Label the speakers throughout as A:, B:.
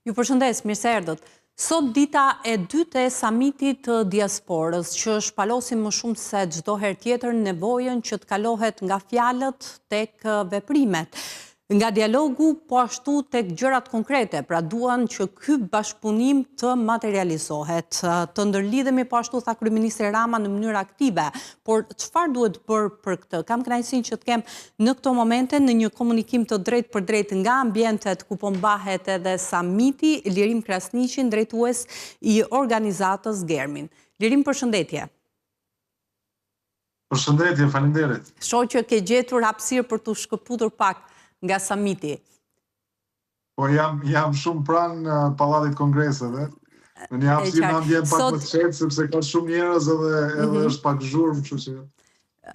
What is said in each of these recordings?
A: Ju përshëndes, mirë se erdhët. Sot dita e dytë e samitit të diasporës, që shpalosim më shumë se çdo herë tjetër nevojën që të kalohet nga fjalët tek veprimet, nga dialogu po ashtu tek gjërat konkrete, pra duan që ky bashkëpunim të materializohet. Të ndërlidhemi po ashtu, tha kryeministri Rama, në mënyrë aktive, por çfarë duhet bërë për këtë? Kam kënaqësinë që të kem në këto momente në një komunikim të drejtë për drejtë nga ambientet ku po mbahet edhe samiti, Lirim Krasniqin, drejtues i organizatës Germin. Lirim, përshëndetje.
B: Përshëndetje, faleminderit.
A: Shoh që ke gjetur hapësirë për të shkëputur pak nga samiti.
B: Po jam shumë pranë Pallatit Kongreseve. Në një hapësirë në ambient pak më të qetë, sepse ka shumë njerëz edhe është pak zhurmë, kështu që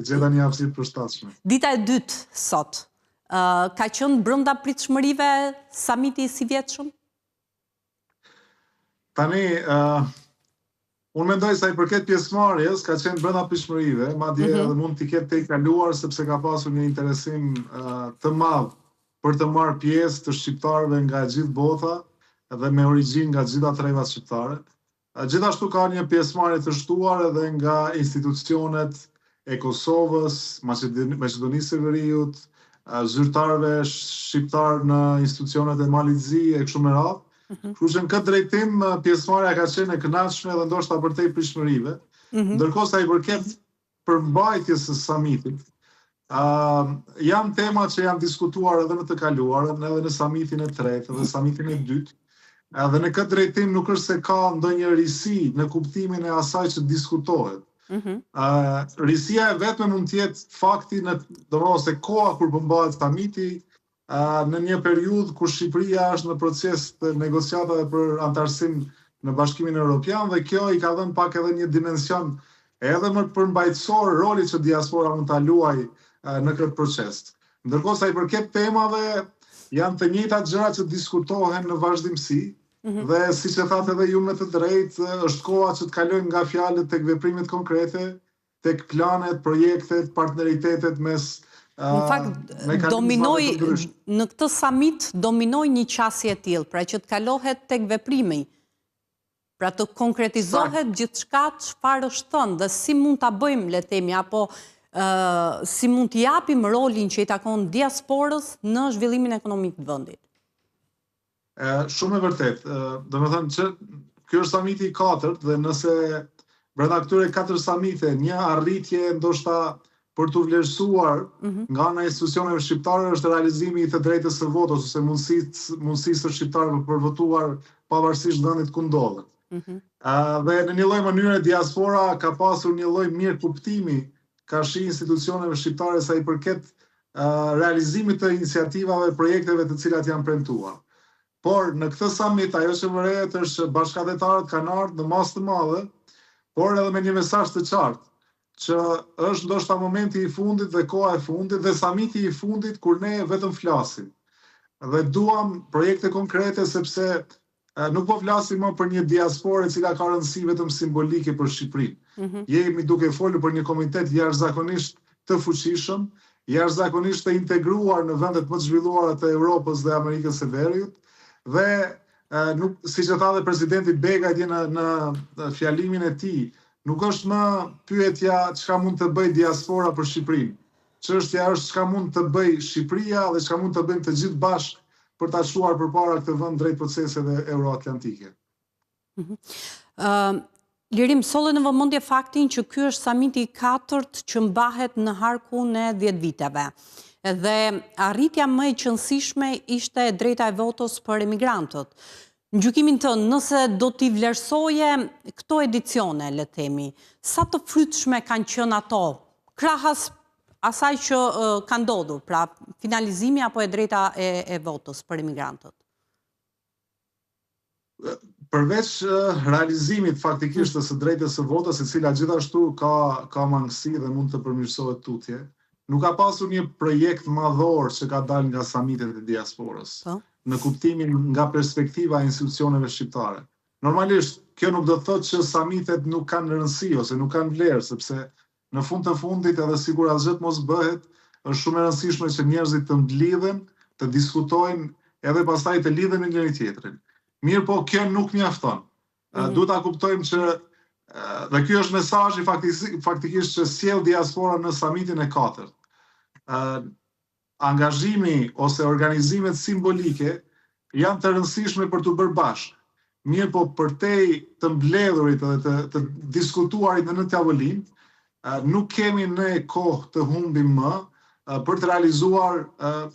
B: gjeta një hapësirë përshtatshme.
A: Dita e dytë sot, ka qenë brenda pritshmërive samiti si vjetshëm?
B: Tani, unë mendoj se i përket pjesëmarrjes ka qenë brenda pritshmërive, madje edhe mund t'i ketë te i kaluar sepse ka pasur një interesim të madh për të marrë pjesë të shqiptarëve nga gjithë bota dhe me origjinë nga gjitha trevat shqiptare. Gjithashtu ka një pjesëmarrje të shtuar edhe nga institucionet e Kosovës, Maqedonisë së Veriut, zyrtarëve shqiptar në institucionet e Malizi e kështu me radhë. Kështu që në këtë drejtim pjesëmarrja ka qenë e kënaqshme dhe ndoshta përtej pritshmërive. Ndërkohë sa i përket përmbajtjes së samitit, janë tema që janë diskutuar edhe në të kaluarën, edhe në samitin e tretë, edhe samitin e dytë. Edhe në këtë drejtim nuk është se ka ndonjë risi në kuptimin e asaj që diskutohet. Risia e vetme mund të jetë fakti ose koha kur përmbahet samiti, në një periudhë kur Shqipëria është në proces të negociatave për antarësim në Bashkimin Evropian dhe kjo i ka dhënë pak edhe një dimension edhe më përmbajtësor rolit që diaspora mund ta luajë në këtë proces. Ndërkohë sa i përket temave, janë të njëjtat gjëra që diskutohen në vazhdimsi dhe siç e thatë edhe ju me të drejtë, është koha që të kalojmë nga fjalët tek veprimet konkrete, tek planet, projektet, partneritetet mes
A: në fakt, në këtë samit dominoi një qasje e tillë, pra që të kalohet tek veprimi, pra të konkretizohet gjithçka çfarë është thënë dhe si mund ta bëjmë, le të themi, apo si mund t'i japim rolin që i takon diasporës në zhvillimin ekonomik të vendit.
B: Shumë e vërtet. Domethënë që ky është samiti i katërt dhe nëse brenda këtyre 4 samite një arritje ndoshta për të vlerësuar nga ana e institucioneve shqiptare është realizimi i të drejtës së votës ose mundësisë së shqiptarëve për votuar pavarësisht vendit ku ndodhen. Dhe në një lloj mënyre diaspora ka pasur një lloj mirë kuptimi ka shi institucioneve shqiptare sa i përket realizimit të iniciativave, projekteve të cilat janë premtuar. Por në këtë samit ajo që vërehet është që bashkëdhetarët kanë ardhur në masë të madhe, por edhe me një mesazh të qartë, që është ndoshta momenti i fundit dhe koha e fundit dhe samiti i fundit kur ne vetëm flasim. Dhe duam projekte konkrete sepse nuk po flasim më për një diasporë e cila ka rëndësi vetëm simbolike për Shqipërinë. Jemi duke folur për një komunitet jashtëzakonisht të fuqishëm, jashtëzakonisht të integruar në vendet më të zhvilluara të Europës dhe Amerikës së Veriut dhe siç e tha dhe presidenti Bega atje në fjalimin e tij, nuk është më pyetja çka mund të bëj diaspora për Shqipërinë. Çështja është çka mund të bëj Shqipëria dhe çka mund të bëjmë të gjithë bashkë për ta çuar përpara këtë vend drejt proceseve euroatlantike.
A: Lirim, solle në vëmendje faktin që ky është samiti i katërt që mbahet në harkun e 10 viteve. Dhe arritja më e qëndësishme ishte drejta e votës për emigrantët. Në gjykimin tënd, nëse do t'i vlerësoje këto edicione, le të themi, sa të frytshme kanë qenë ato, krahas asaj që ka ndodhur, pra finalizimi apo e drejta e votës për emigrantët?
B: Përveç realizimit faktikisht të së drejtës së votës, e cila gjithashtu ka mangësi dhe mund të përmirësohet tutje, nuk ka pasur një projekt madhor që ka dalë nga samitet e diasporës, në kuptimin nga perspektiva e institucioneve shqiptare. Normalisht, kjo nuk do të thotë që samitet nuk kanë rëndësi ose nuk kanë vlerë, sepse në fund të fundit edhe sikur asgjë mos bëhet, është shumë e rëndësishme që njerëzit të mblidhen, të diskutojnë edhe pastaj të lidhen me njëri tjetrin. Mirë po, kjo nuk mjafton. Duhet ta kuptojmë që dhe ky është mesazhi faktikisht që sjell diaspora në samitin e 4. Angazhimi ose organizimet simbolike janë të rëndësishme për të bërë bashkë. Mirë po, përtej të mbledhurit dhe të diskutuarit në tavolinë, nuk kemi ne kohë të humbim më për të realizuar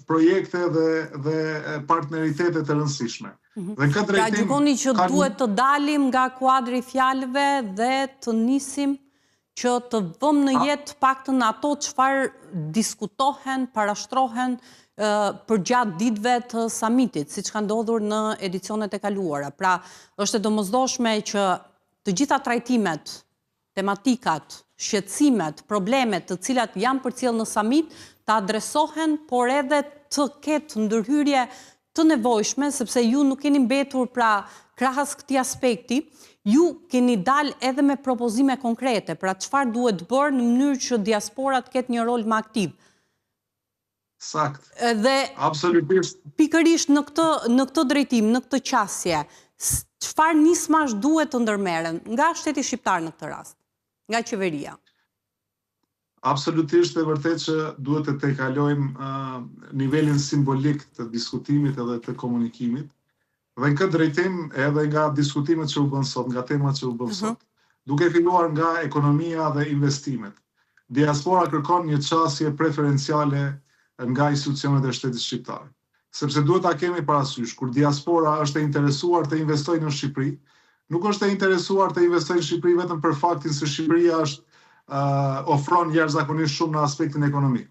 B: projekte dhe partneritete të rëndësishme. Dhe këtë
A: Pra gjykoni që duhet të dalim nga kuadri fjalëve dhe të nisim që të vëmë në jetë paktën ato çfarë diskutohen, parashtrohen për gjatë ditëve të samitit, siç ka ndodhur në edicionet e kaluara. Pra, është e domosdoshme që të gjitha trajtimet, tematikat, shqetësimet, problemet të cilat janë përcjell në samit të adresohen, por edhe të ketë ndërhyrje të nevojshme, sepse ju nuk keni mbetur pra krahas këtij aspekti, ju keni dalë edhe me propozime konkrete, pra çfarë duhet bërë në mënyrë që diaspora të ketë një rol më aktiv.
B: Sakt.
A: Dhe
B: absolutisht
A: pikërisht në këtë drejtim, në këtë qasje, çfarë nismash duhet të ndërmerren nga shteti shqiptar në këtë rast, nga qeveria?
B: Absolutisht e vërtet që duhet të tejkalojmë nivelin simbolik të diskutimit edhe të komunikimit. Dhe në këtë drejtim edhe nga diskutimet që u bën sot, nga temat që u bën sot, duke filluar nga ekonomia dhe investimet. Diaspora kërkon një qasje preferenciale nga institucionet e shtetit shqiptar. Sepse duhet ta kemi parasysh, kur diaspora është e interesuar të investojë në Shqipëri, nuk është e interesuar të investojë në Shqipëri vetëm për faktin se Shqipëria është ofron jashtëzakonisht shumë në aspektin ekonomik.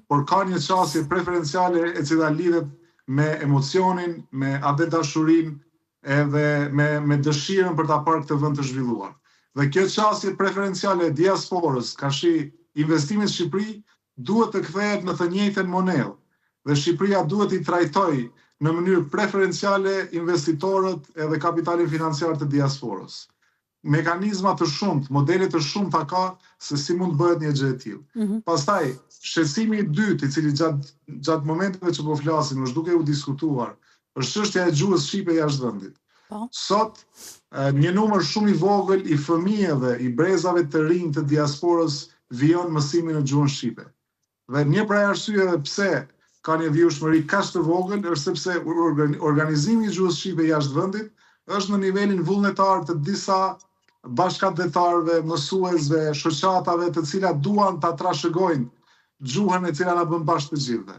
B: Por ka një qasje preferenciale e cila lidhet me emocionin, me atë dashurinë edhe me dëshirën për ta parë këtë vend të zhvilluar. Dhe kjo qasje preferenciale e diasporës, kashi investimit në Shqipëri, duhet të kthehet në të njëjtën monedhë. Dhe Shqipëria duhet i trajtojë në mënyrë preferenciale investitorët edhe kapitalin financiar të diasporës. Mekanizma të shumt, modele të shumta ka se si mund bëhet një gjë e tillë. Pastaj, shqetësimi i dytë, i cili gjatë momenteve që po flasim, është duke u diskutuar, është çështja e gjuhës shqipe jashtë vendit. Sot, një numër shumë i vogël i fëmijëve, i brezave të rinj të diasporës vijon mësimin në gjuhën shqipe. Dhe një prej arsyeve pse ka një vijshmëri kaq të vogël është sepse organizimi i gjuhës shqipe jashtë vendit është në nivelin vullnetar të disa bashkëdhetarëve, mësuesve, shoqatave të cilat duan ta trashëgojnë gjuhën e cila na bën bashkë të gjithëve.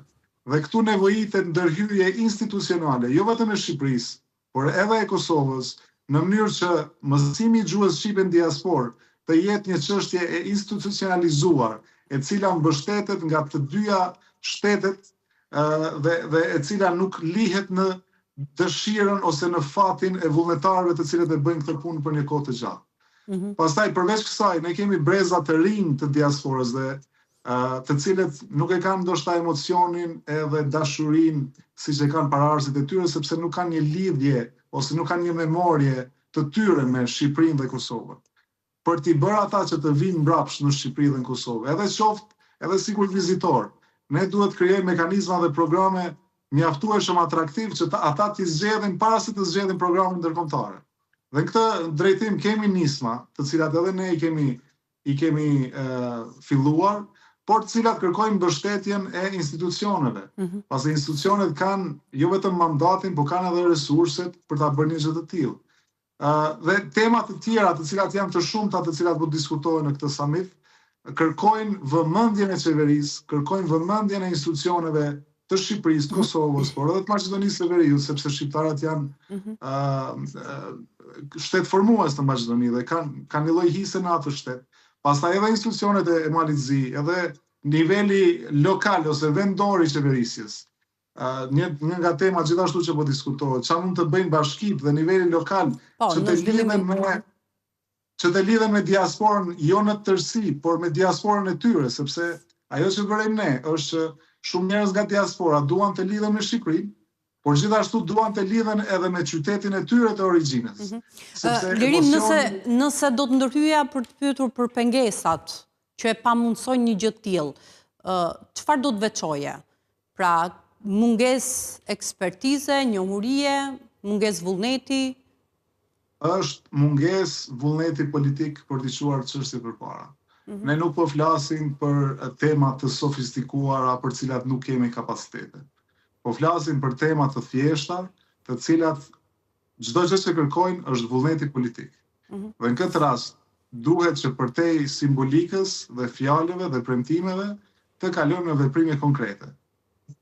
B: Dhe këtu nevojitet ndërhyrje institucionale, jo vetëm e Shqipërisë, por edhe e Kosovës, në mënyrë që mësimi i gjuhës shqipe në diasporë të jetë një çështje e institucionalizuar, e cila mbështetet nga të dyja shtetet dhe e cila nuk lihet në dëshirën ose në fatin e vullnetarëve të cilët e bëjnë këtë punë për një kohë të gjatë. Pastaj përveç kësaj, ne kemi breza të rinj të diasporës dhe të cilët nuk e kanë ndoshta emocionin edhe dashurinë siç e kanë paraardhësit e tyre, sepse nuk kanë një lidhje ose nuk kanë një memorie të tyre me Shqipërinë dhe Kosovën. Për t'i bërë ata që të vinë mbrapsht në Shqipëri dhe në Kosovë, edhe qoftë edhe sikur vizitor, ne duhet krijojmë mekanizma dhe programe mjaftueshëm atraktiv që ata t'i zgjedhin para se të zgjedhin programin ndërkombëtar. Dhe në këtë drejtim kemi nisma, të cilat edhe ne i kemi filluar, por të cilat kërkojnë mbështetjen e institucioneve. Pasi institucionet kanë jo vetëm mandatin, por kanë edhe resurset për ta bërë një gjë të tillë. Dhe temat të tjera, të cilat janë të shumta, të cilat do diskutohen në këtë summit, kërkojnë vëmendjen e qeverisë, kërkojnë vëmendjen e institucioneve të Shqipërisë, Kosovës, por edhe të Maqedonisë së Veriut, sepse shqiptarët janë shtet formues të Maqedonisë dhe kanë një lloj hise në atë shtet. Pastaj edhe institucionet e Malit Zi, edhe niveli lokal ose vendor i qeverisjes. Një nga temat gjithashtu që po diskutohet, çfarë mund të bëjnë bashkitë dhe niveli lokal që të lidhen me diasporën jo në tërësi, por me diasporën e tyre, sepse ajo që bëjmë ne është që shumë njerëz nga diaspora duan të lidhen me Shqipërinë, por gjithashtu duan të lidhen edhe me qytetin e tyre të origjinës.
A: Lirim, nëse do të ndërhyja për të pyetur për pengesat që e pamundsojnë një gjë të tillë, çfarë do të veçoje? Pra, mungesë ekspertize, njohurie, mungesë vullneti?
B: Është mungesë vullneti politik për t'i çuar çështje përpara. Ne nuk po flasim për tema të sofistikuara për cilat nuk kemi kapacitete. Po flasim për tema të thjeshta, të cilat çdo gjë që kërkojnë është vullneti politik. Dhe në këtë rast duhet që përtej simbolikës dhe fjalëve dhe premtimeve të kalojmë në veprime konkrete.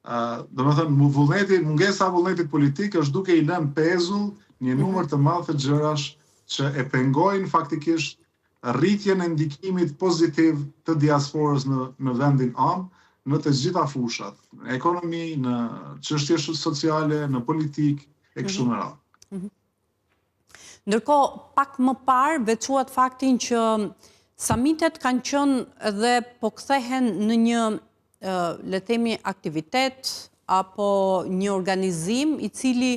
B: Domethënë mungesa e vullnetit politik është duke i lënë pezull një numër të madh të gjërash që e pengojnë faktikisht rritjen e ndikimit pozitiv të diasporës në vendin në të gjitha fushat, në ekonomi, në çështje sociale, në politikë e kështu me radhë.
A: Ndërkohë, pak më parë veçuat faktin që samitet kanë qenë edhe po kthehen në një le të themi aktivitet apo një organizim i cili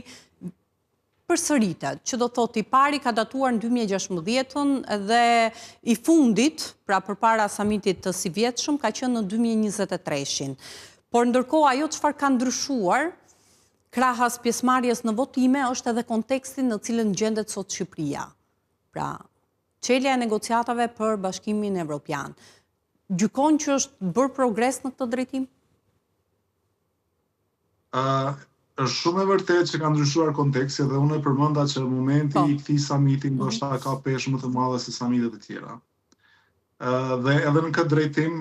A: përsëritet, që do thotë i pari ka datuar në 2016 dhe i fundit, pra përpara samitit të sivjetshëm, ka qenë në 2023. Por ndërkohë ajo çfarë ka ndryshuar krahas pjesëmarrjes në votime është edhe konteksti në cilën gjendet sot Shqipëria. Pra, çelja e negociatave për Bashkimin Evropian. Gjykon që është bërë progres në këtë drejtim?
B: Është shumë e vërtetë që ka ndryshuar konteksti dhe unë e përmenda që momenti i këtij samiti ndoshta ka peshë më të madhe se samitet e tjera. Dhe edhe në këtë drejtim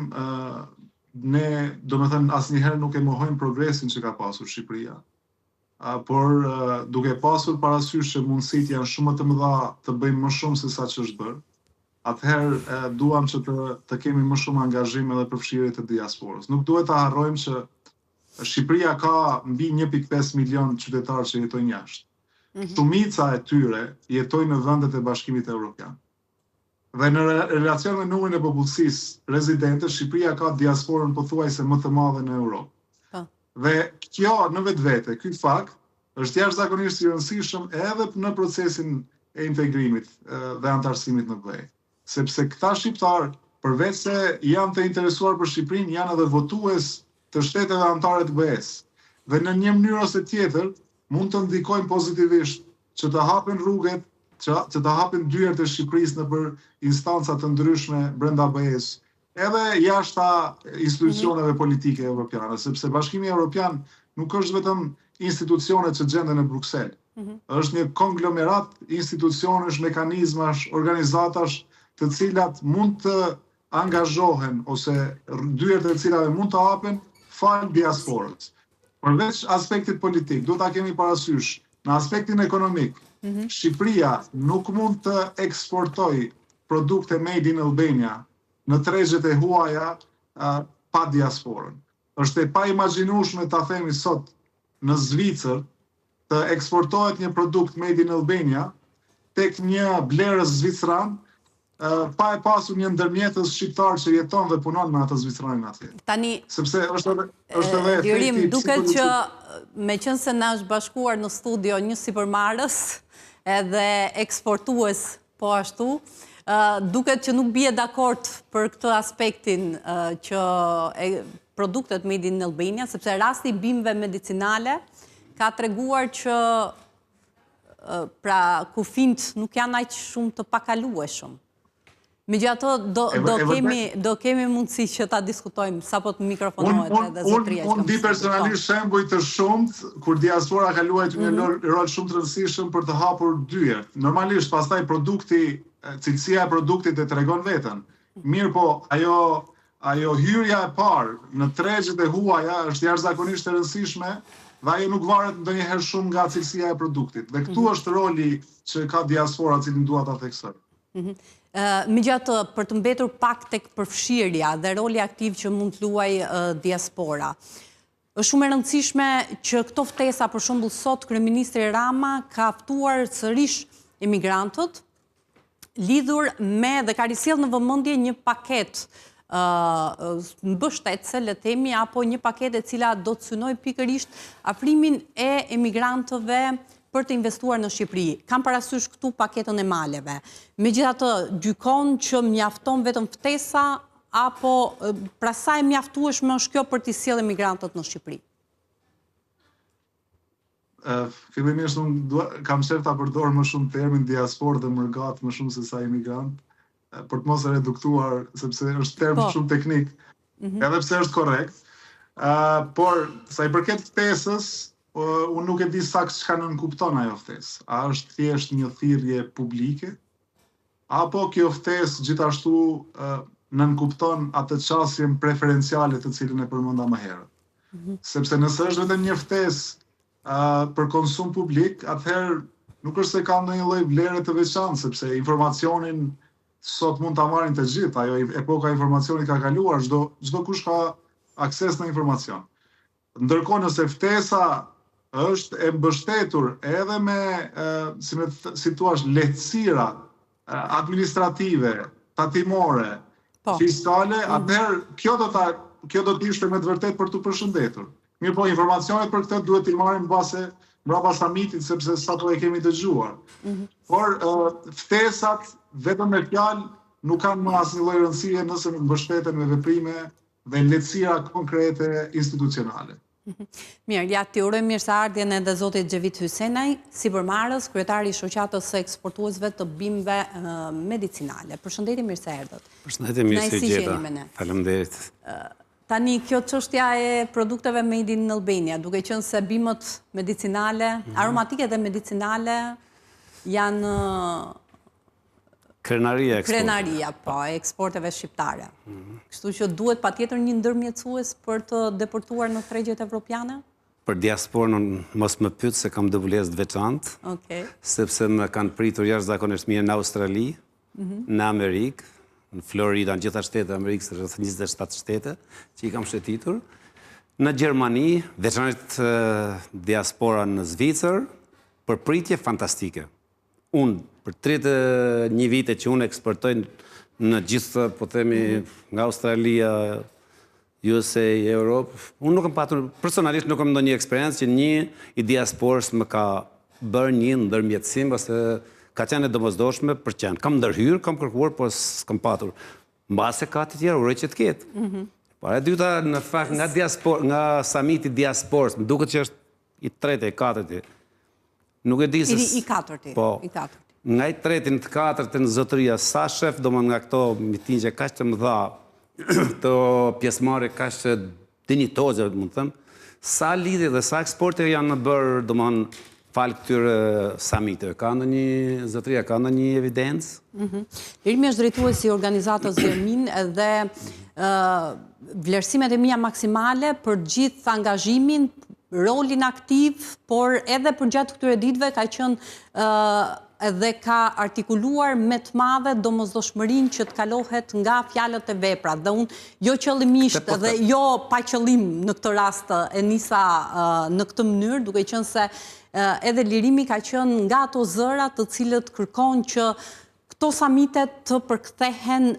B: ne domethënë asnjëherë nuk e mohojmë progresin që ka pasur Shqipëria. Por duke pasur parasysh që mundësitë janë shumë të mëdha të bëjmë më shumë se sa që është bërë, atëherë duam që të kemi më shumë angazhim edhe përfshirje të diasporës. Nuk duhet ta harrojmë që Shqipëria ka mbi 1.5 milion qytetarë që jetojnë jashtë. Shumica e tyre jetojnë në vendet e Bashkimit Evropian. Dhe në relacion me numrin e popullsisë rezidente, Shqipëria ka diasporën pothuajse më të madhe në Europë. Dhe kjo në vetvete, ky fakt është jashtëzakonisht i rëndësishëm edhe në procesin e integrimit dhe antarësimit në BE. Sepse këta shqiptarë, përveç se janë të interesuar për Shqipërinë, janë edhe votues të shteteve anëtare të BE-s. Dhe në një mënyrë ose tjetër mund të ndikojnë pozitivisht që të hapen rrugët, që të hapen dyert e Shqipërisë nëpër instanca të ndryshme brenda BE-s, edhe jashta institucioneve politike evropiane, sepse Bashkimi Evropian nuk është vetëm institucionet që gjenden në Bruksel. Është një konglomerat institucionesh, mekanizmash, organizatash të cilat mund të angazhohen ose dyert e cilave mund të hapen fal diasporës. Përveç aspektit politik, duhet ta kemi parasysh në aspektin ekonomik. Shqipëria nuk mund të eksportoj produkte made in Albania në tregjet e huaja pa diasporën. Është e pa imagjinueshme ta themi sot në Zvicër të eksportohet një produkt made in Albania tek një blerës zvicran pa e pasur një ndërmjetës shqiptar që jeton dhe punon me atë zvicranin atje.
A: Tani,
B: sepse është edhe
A: Lirim, duket që meqense na është bashkuar në studio një sipërmarrës edhe eksportues po ashtu, duket që nuk bie dakord për këtë aspektin që produktet made in Albania, sepse rasti i bimëve medicinale ka treguar që pra kufijt nuk janë aq shumë të pakalueshëm. Megjithatë do kemi mundësi që ta diskutojmë sapo të mikrofonohet edhe zotëria.
B: Unë di personalisht shembuj të shumt kur diaspora ka luajtur një rol shumë të rëndësishëm për të hapur dyert. Normalisht pastaj cilësia e produktit e tregon veten. Mirë po, ajo hyrja e parë në tregjet e huaja është jashtëzakonisht e rëndësishme dhe ajo nuk varet ndonjëherë shumë nga cilësia e produktit. Dhe këtu është roli që ka diaspora, cilin dua ta theksoj.
A: Megjithatë, për të mbetur pak tek përfshirja dhe roli aktiv që mund të luajë diaspora, është shumë e rëndësishme që këto ftesa, për shembull sot Kryeministri Rama ka ftuar sërish emigrantët lidhur me dhe ka risjellë në vëmendje një paketë mbështetëse, le të themi, apo një paketë e cila do të synojë pikërisht afrimin e emigrantëve për të investuar në Shqipëri. Kam parasysh këtu paketën e maleve. Megjithatë, gjykon që mjafton vetëm ftesa apo pra sa e mjaftueshme është kjo për të sjellë emigrantët në Shqipëri?
B: fillimisht unë kam qef ta përdor më shumë termin diasporë dhe mërgat më shumë se sa imigrant, për të mos e reduktuar, sepse është term shumë teknik, edhe pse është korrekt. Por, sa i përket ftesës, unë nuk e di sakt çka nënkupton ajo ftesë. A është thjesht një thirrje publike, apo kjo ftesë gjithashtu nënkupton atë çësjen preferenciale të cilën e përmenda më herët. Sepse nëse është vetëm një ftesë për konsum publik, atëherë nuk është se ka ndonjë lloj vlere të veçantë, sepse informacionin sot mund ta marrin të gjithë, ajo epoka e informacionit ka kaluar, çdo kush ka akses në informacion. Ndërkohë nëse ftesa është e mbështetur edhe me, si thua, lehtësira administrative, tatimore, fiskale, atëherë kjo do të ishte me të vërtet për të përshëndetur. Mirë po, informacionet për këtë duhet t'i marrim mbrapa samitit, sepse sa po e kemi dëgjuar. Por ftesat vetëm me fjalë nuk kanë më asnjë lloj rëndësie nëse nuk mbështeten me veprime dhe lehtësira konkrete institucionale.
A: Mirë, ja t'ju urojmë mirëseardhjen edhe zotit Xhevit Hysenaj, sipërmarrës, kryetari i shoqatës së eksportuesve të bimëve medicinale. Përshëndetje, mirë se erdhët.
C: Përshëndetje, mirë se gjeta. Faleminderit.
A: Tani, kjo çështja e produkteve made in Albania, duke qenë se bimët medicinale, aromatike dhe medicinale janë krenaria, po, e eksporteve shqiptare. Kështu që duhet patjetër një ndërmjetësues për të deportuar në tregjet evropiane?
C: Për diasporën mos më pyet se kam dëvulesë të veçantë, sepse më kanë pritur jashtëzakonisht mirë në Australi, në Amerikë, në Florida, në gjitha shtetet e Amerikës, rreth 27 shtete që i kam shëtitur, në Gjermani, veçanërisht diaspora në Zvicër, për pritje fantastike. Unë, për 31 vite që unë eksportoj në gjithë, po themi, nga Australia, USA, Europë, unë nuk kam patur, personalisht nuk kam ndonjë eksperiencë që një i diasporës më ka bërë një ndërmjetësim, ose ka qenë e domosdoshme për qenë. Kam ndërhyrë, kam kërkuar, po s'kam patur. Mbase ka të tjerë, uroj që të ketë. Por e dyta, në fakt, nga samiti diasporës, më duket që është i tretë e katërti. Nuk e di se...
A: I katërti.
C: Po, nga i tretin të katërti në zotëria, sa shef do më nga këto mitin që kaq të më dha, të pjesëmarrje kaq të dinjitoze, mund të them, sa lidhje dhe sa eksporte janë në bërë, do më falë këtyre samiteve. Ka ndonjë zotëria, ka ndonjë evidencë?
A: Irmi është drejtuesi i organizatës Vermin dhe vlerësimet e mia maksimale për gjithë angazhimin, rolin aktiv, por edhe për gjatë këtyre ditëve ka qenë edhe ka artikuluar me të madhe domosdoshmërinë që të kalohet nga fjalët e veprat. Dhe unë jo qëllimisht dhe jo pa qëllim në këtë rast e nisa në këtë mënyrë, duke qenë se edhe lirimi ka qenë nga ato zëra të cilët kërkon që këto samitet të përkthehen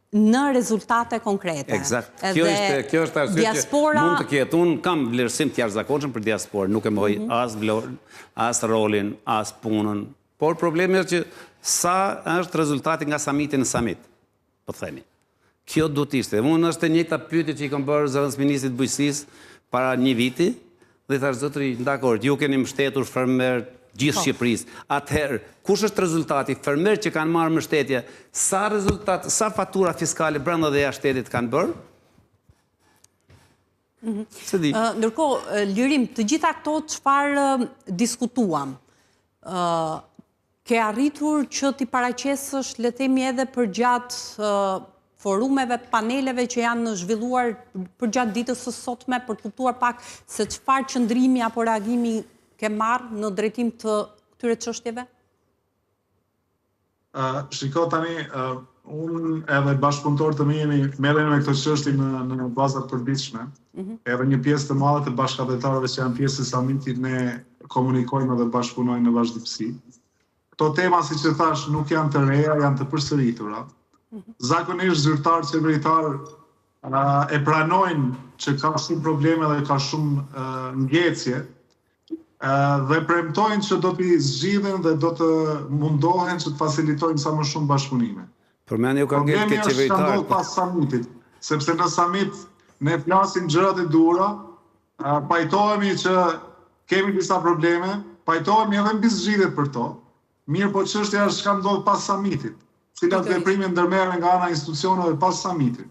A: në rezultate konkrete.
C: Eksakt. Kjo është arsye që mund të ketë. Unë kam vlerësim të jashtëzakonshëm për diasporën, nuk e mohoj as rolin, as punën. Por problemi është që sa është rezultati nga samiti në samit, po themi. Kjo duhet ishte. Unë është e njëjta pyetje që i kam bërë zëvendës ministrit bujqësisë para një viti, dhe i thash zotëri, dakor, ju keni mbështetur fermer gjithë Shqipërisë. Atëherë, kush është rezultati? Fermerët që kanë marrë mbështetje, sa fatura fiskale brenda dhe jashtë shtetit kanë bërë? Se di.
A: Ndërkohë, Lirim, të gjitha këto çfarë diskutuam, ke arritur që t'i paraqesësh, le të themi edhe për gjatë forumeve, paneleve që janë zhvilluar për gjatë ditës së sotme, për të kuptuar pak se çfarë qëndrimi apo reagimi ke marrë në drejtim të këtyre çështjeve?
B: Shiko tani, unë edhe bashkëpunëtorët të mi merrem me këto çështje në baza të përditshme. Edhe një pjesë të madhe të bashkëdhetarëve që janë pjesë e samitit ne komunikojmë dhe bashkëpunojmë në vazhdimsi. Këto tema, siç e thash, nuk janë të reja, janë të përsëritura. Zakonisht zyrtarë qeveritar e pranojnë që ka shumë probleme dhe ka shumë ngjecje, dhe premtojnë që do t'i zgjidhen dhe do të mundohen që të facilitojnë sa më shumë bashkëpunime.
C: Problemi është që
B: ndodh pas samitit, sepse në samit ne flasim gjërat e duhura, pajtohemi që kemi disa probleme, pajtohemi edhe mbi zgjidhjet për to, mirë po çështja është çka ndodh pas summitit, cilat veprime ndërmerren nga ana e institucioneve pas summitit.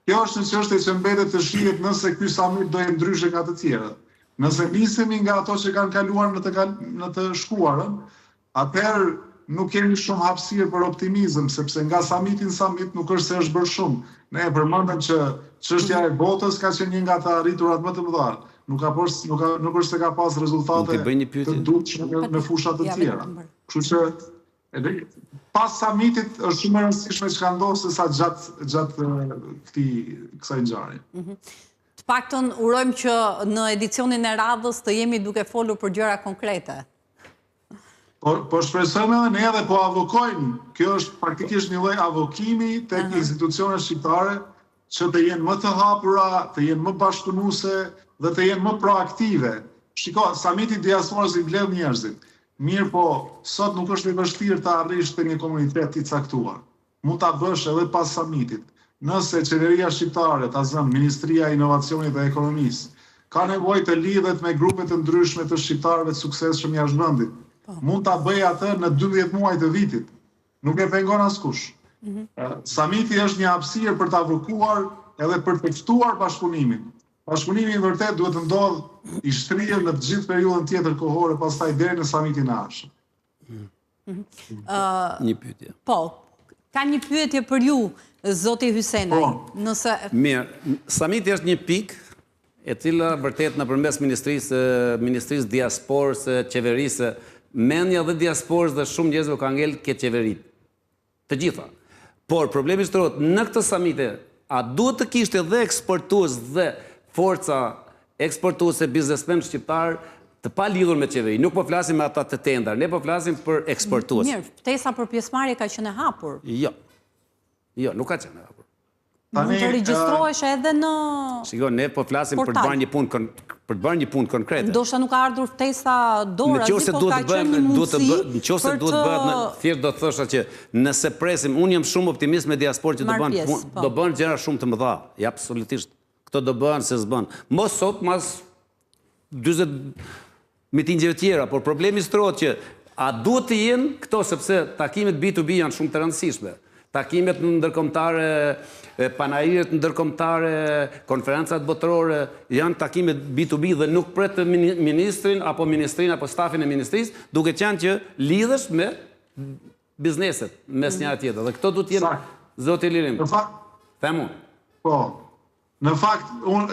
B: Kjo është një çështje që mbetet të shihet nëse ky summit do jetë ndryshe nga të tjerat. Nëse nisemi nga ato që kanë kaluar në të shkuarën, atëherë nuk kemi shumë hapësirë për optimizëm, sepse nga summit nuk është se është bërë shumë. Ne e përmendëm që çështja e botës ka qenë një nga të arriturat më të mëdha. Nuk është se ka pas rezultate të dukshme në fusha të tjera. Kështu që pas summitit është shumë e rëndësishme çka ndodh se sa gjatë kësaj ngjarje.
A: Të paktën urojmë që në edicionin e radhës të jemi duke folur për gjëra konkrete.
B: Po shpresojmë edhe ne edhe po avokojmë. Kjo është praktikisht një lloj avokimi tek institucionet shqiptare që të jenë më të hapura, të jenë më bashkëpunuese dhe të jenë më proaktive. Shiko, summiti diasporës i mbledh njerëzit. Mirë po, sot nuk është e vështirë të arrish te një komunitet i caktuar. Mund ta bësh edhe pas summitit. Nëse qeveria shqiptare, ta zënë Ministria e Inovacionit dhe Ekonomisë, ka nevojë të lidhet me grupe të ndryshme të shqiptarëve të suksesshëm jashtë vendit, mund ta bëj atë në 12 muaj të vitit. Nuk e pengon askush. Summiti është një hapësirë për të avokuar edhe për të ftuar bashkëpunimin. Bashkëpunimi vërtet duhet të ndodhë i shtrihur në të gjithë periudhën tjetër kohore, pastaj deri në summitin e ardhshëm.
C: Një pyetje.
A: Po, ka një pyetje për ju, zoti Hysenaj.
C: Mirë, summiti është një pikë e cila vërtet nëpërmes Ministrisë Diasporës, Qeverisë, mendja dhe diasporës dhe shumë njerëzve ka ngel ke qeverit. Të gjitha. Por problemi shtrohet në këtë summite, a duhet të kishte dhe eksportues dhe forca eksportuese biznesmen shqiptar të pa lidhur me qeveri. Nuk po flasim me ata të tendar, ne po flasim për eksportues.
A: Mirë, ftesa për pjesëmarrje ka qenë e hapur.
C: Jo, nuk ka qenë e hapur.
A: Mund të regjistrohesh edhe në
C: Shiko, ne po flasim për të bërë një punë konkrete.
A: Ndoshta nuk ka ardhur ftesa dorë,
C: po ka qenë një mundësi. Nëse duhet bëhet, thjesht do të thosha që nëse presim, unë jam shumë optimist me diasporë që do bën gjëra shumë të mëdha. Ja, absolutisht. Këto do bëhen se s'bën. Mos sot, mas 40 mitingjeve tjera, por problemi shtrohet që a duhet të jenë këto, sepse takimet B2B janë shumë të rëndësishme. Takimet ndërkombëtare, panairet ndërkombëtare, konferencat botërore, janë takimet B2B dhe nuk pret ministrin apo stafin e ministrisë, duke qenë që lidhesh me bizneset mes njëra tjetër. Dhe këto duhet të jenë zoti Lirim. Them unë.
B: Po. Në fakt,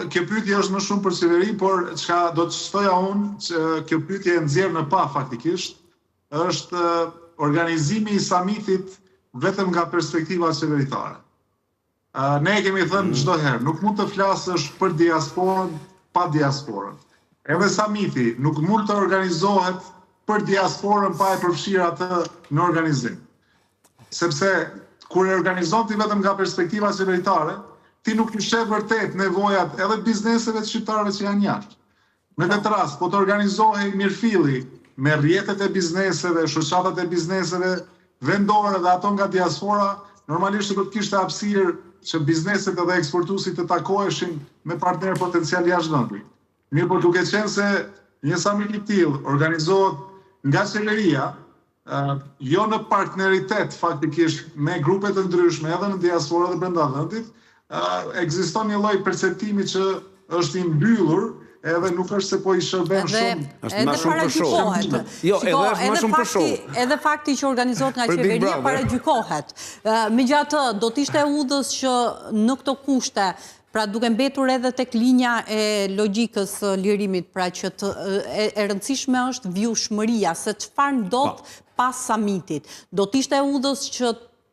B: kjo pyetje është më shumë për qeveri, por çka do të thoja unë, që kjo pyetje e nxjerr në pa faktikisht, është organizimi i summitit vetëm nga perspektiva qeveritare. Ne kemi thënë çdo herë, nuk mund të flasësh për diasporën pa diasporën. Edhe summiti nuk mund të organizohet për diasporën pa e përfshirë atë në organizim. Sepse kur e organizon ti vetëm nga perspektiva qeveritare, ti nuk i sheh vërtet nevojat edhe bizneseve të shqiptarëve që janë jashtë. Në këtë rast, po të organizohej mirëfilli me rrjetet e bizneseve, shoqatat e bizneseve vendore dhe ato nga diaspora, normalisht do të kishte hapësirë që bizneset edhe eksportuesit të takoheshin me partnerë potencial jashtë vendit. Mirë, por duke qenë se një summit i tillë organizohet nga qeveria, jo në partneritet faktikisht me grupe të ndryshme edhe në diaspora dhe brenda vendit, ekziston një lloj perceptimi që është i mbyllur, edhe nuk është se po i shërben shumë.
C: Është më shumë për show. Jo, edhe është më shumë për show.
A: Edhe fakti që organizohet nga qeveria paragjykohet. Megjithatë, do të ishte udhës që në këto kushte, pra duke mbetur edhe tek linja e logjikës lirimit, pra që e rëndësishme është vjushmëria, se çfarë ndodh pas summitit. Do të ishte udhës që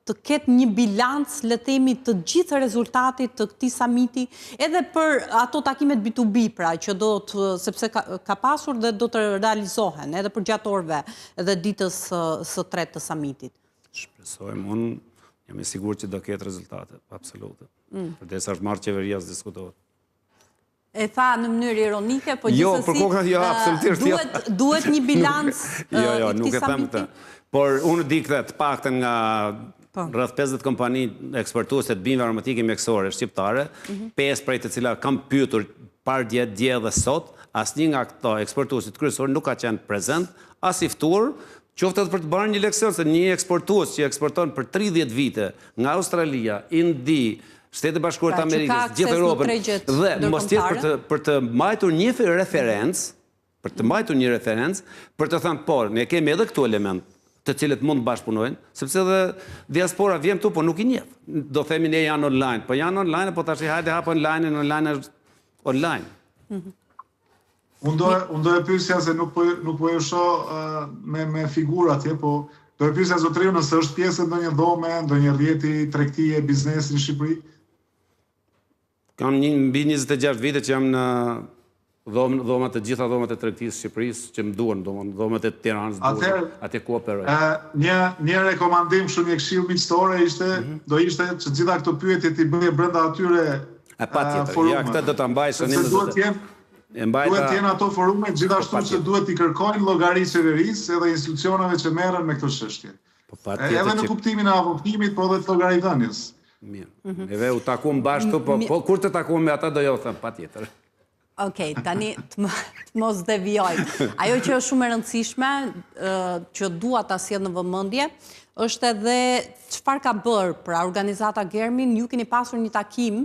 A: të ketë një bilanc, le të themi, të gjithë rezultatit të këtij summiti, edhe për ato takimet B2B, pra, që do të, sepse ka pasur dhe do të realizohen, edhe për gjatë orëve dhe ditës së tretë të summitit.
C: Shpresojmë, unë jam i sigurt që do ketë rezultate, absolute. Përderisa është marrë qeveria së diskutohet.
A: E tha në mënyrë ironike, po
C: absolutisht,
A: duhet një bilanc
C: jo, nuk e them këtë. Por unë di këtë të paktën nga rreth 50 kompani eksportuese të bimëve aromatike mjekësore shqiptare, 5 prej të cilat kam pyetur par dje dhe sot, asnjë nga këto eksportuesit kryesor nuk ka qenë prezent, as i ftuar, qoftë edhe për të bërë një leksion, se një eksportues që eksporton për 30 vite nga Australia, Indi, Shtetet Bashkuara të Amerikës, gjithë Europën, dhe mos tjetë për të mbajtur një referencë, për të thënë, por, ne kemi edhe këtu element të cilët mund të bashkëpunojnë, sepse dhe diaspora vjen këtu, por nuk i njeh. Do themi ne janë online, po janë online, po tash hajde hap online është online.
B: Unë do e pyesja se nuk po e shoh me figura atje, po do e pyesja zotriu nëse është pjesë e ndonjë dhome, ndonjë rrjeti tregtie, biznesi në Shqipëri.
C: Kam mbi 26 vite që jam në dhomat të gjitha dhomat e tregtisë Shqipërisë që më duan, dhomat e Tiranës duan, atje ku operoj.
B: Një rekomandim shumë një këshill miqësore do ishte që gjitha këto pyetje t'i bëje brenda atyre
C: forume. Ja, këtë do ta mbaj shënim.
B: Duhet të jenë ato forume, gjithashtu që duhet t'i kërkojnë llogari qeverisë edhe institucioneve që merren me këto çështje. Edhe në kuptimin e avokimit, po edhe të llogaridhënies.
C: Mirë. Eve u takuam bashkë, po kur të takuam me ata do jo them patjetër.
A: Okej, tani të mos devijoj. Ajo që është shumë e rëndësishme, që dua ta sjell në vëmendje, është edhe çfarë ka bërë pra organizata Germin. Ju keni pasur një takim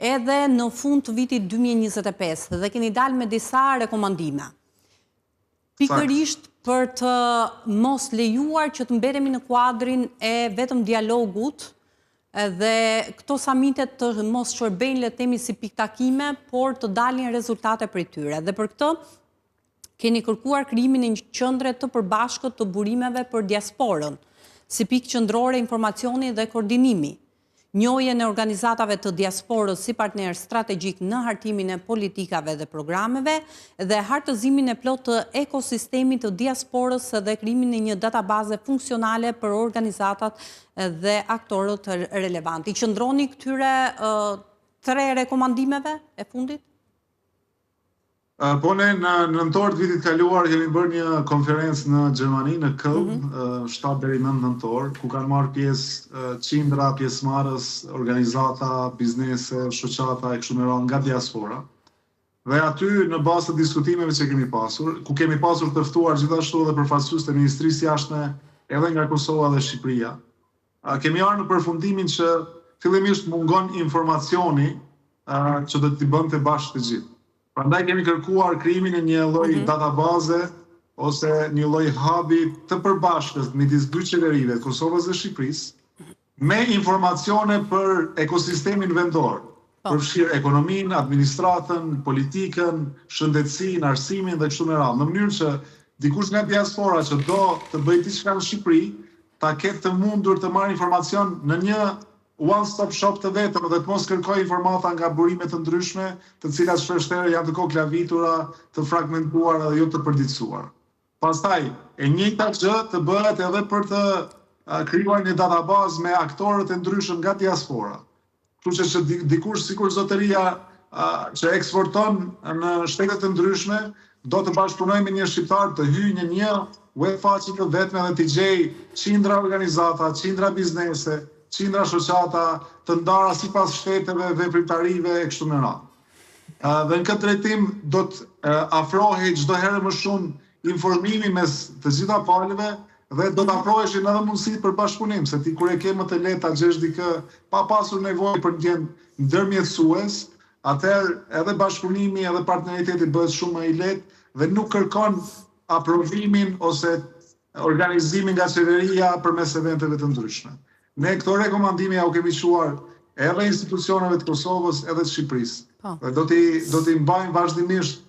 A: edhe në fund të vitit 2025 dhe keni dalë me disa rekomandime. Pikërisht për të mos lejuar që të mbetemi në kuadrin e vetëm dialogut, dhe këto samitet të mos shërbejnë, le të themi, si piktakime, por të dalin rezultate prej tyre. Dhe për këtë keni kërkuar krijimin e një qendre të përbashkët të burimeve për diasporën, si pikë qendrore informacioni dhe koordinimi. Njohjen e organizatave të diasporës si partner strategjik në hartimin e politikave dhe programeve dhe hartëzimin e plot të ekosistemit të diasporës dhe krijimin e një databaze funksionale për organizatat dhe aktorët relevantë. I qëndroni këtyre 3 rekomandimeve e fundit?
B: Po ne në nëntor të vitit kaluar kemi bërë një konferencë në Gjermani, në Köln, 7 deri 9 nëntor, ku kanë marrë pjesë qindra pjesëmarrës, organizata, biznese, shoqata e kështu me radhë nga diaspora. Dhe aty në bazë të diskutimeve që kemi pasur, ku kemi pasur të ftuar gjithashtu edhe përfaqësues të Ministrisë Jashtme edhe nga Kosova dhe Shqipëria, kemi ardhur në përfundimin që fillimisht mungon informacioni që do t'i bënte bashkë të gjithë. Prandaj kemi kërkuar krijimin e një lloj databaze ose një lloj hubi të përbashkët midis dy qeverive, Kosovës dhe Shqipërisë, me informacione për ekosistemin vendor, përfshirë ekonominë, administratën, politikën, shëndetësinë, arsimin dhe kështu me radhë, në mënyrë që dikush nga diaspora që do të bëjë diçka në Shqipëri, ta ketë të mundur të marrë informacion në një one-stop shop të vetëm dhe të mos kërkoj informata nga burime të ndryshme, të cilat shpeshherë janë të koklavitura, të fragmentuara dhe jo të përditësuar. Pastaj, e njëjta gjë të bëhet edhe për të krijuar një databazë me aktorët e ndryshëm nga diaspora. Kështu që dikush sikur zotëria që eksporton në shtetet e ndryshme, do të bashkëpunojë me një shqiptar të hyjë në një web faqe të vetme dhe të gjejë qindra organizata, qindra biznese, qindra shoqata të ndara sipas shteteve, veprimtarive e kështu me radhë. Dhe në këtë drejtim do të afrohej çdo herë më shumë informimi mes të gjitha palëve dhe do të afroheshin edhe mundësitë për bashkëpunim, se ti kur e ke më të lehtë ta gjesh dikë pa pasur nevojë për një ndërmjetësues, atëherë edhe bashkëpunimi edhe partneriteti bëhet shumë më i lehtë dhe nuk kërkon aprovimin ose organizimin nga qeveria përmes eventeve të ndryshme. Ne këto rekomandime ja u kemi quar edhe institucioneve të Kosovës edhe të Shqipërisë. Dhe do t'i mbajmë vazhdimisht,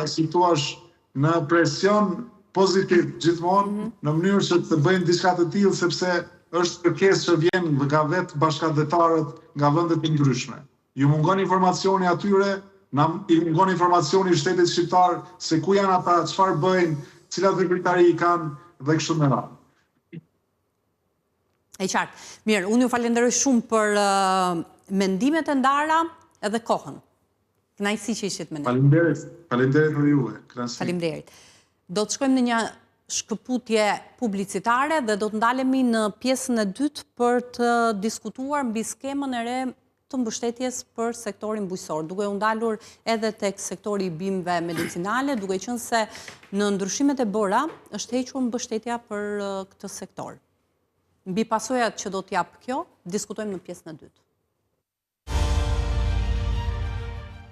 B: si thuash, në presion pozitiv gjithmonë, në mënyrë që të bëjmë diçka të tillë, sepse është kërkesë që vjen nga vetë bashkëdhetarët nga vendet të ndryshme. Ju mungon informacioni atyre, i mungon informacioni shtetit shqiptar se ku janë ata, çfarë bëjnë, cilat veprimtari i kanë dhe kështu me radhë.
A: E qartë. Mirë, unë ju falenderoj shumë për mendimet e ndara edhe kohën. Kënaqësi që ishit me ne.
B: Faleminderit për juve.
A: Faleminderit. Do të shkojmë në një shkëputje publicitare dhe do të ndalemi në pjesën e dytë për të diskutuar mbi skemën e re të mbështetjes për sektorin bujqësor, duke u ndalur edhe tek sektori i bimëve medicinale, duke qenë se në ndryshimet e bëra është hequr mbështetja për këtë sektor. Mbi pasojat që do t'jap kjo, diskutojmë në pjesën e dytë.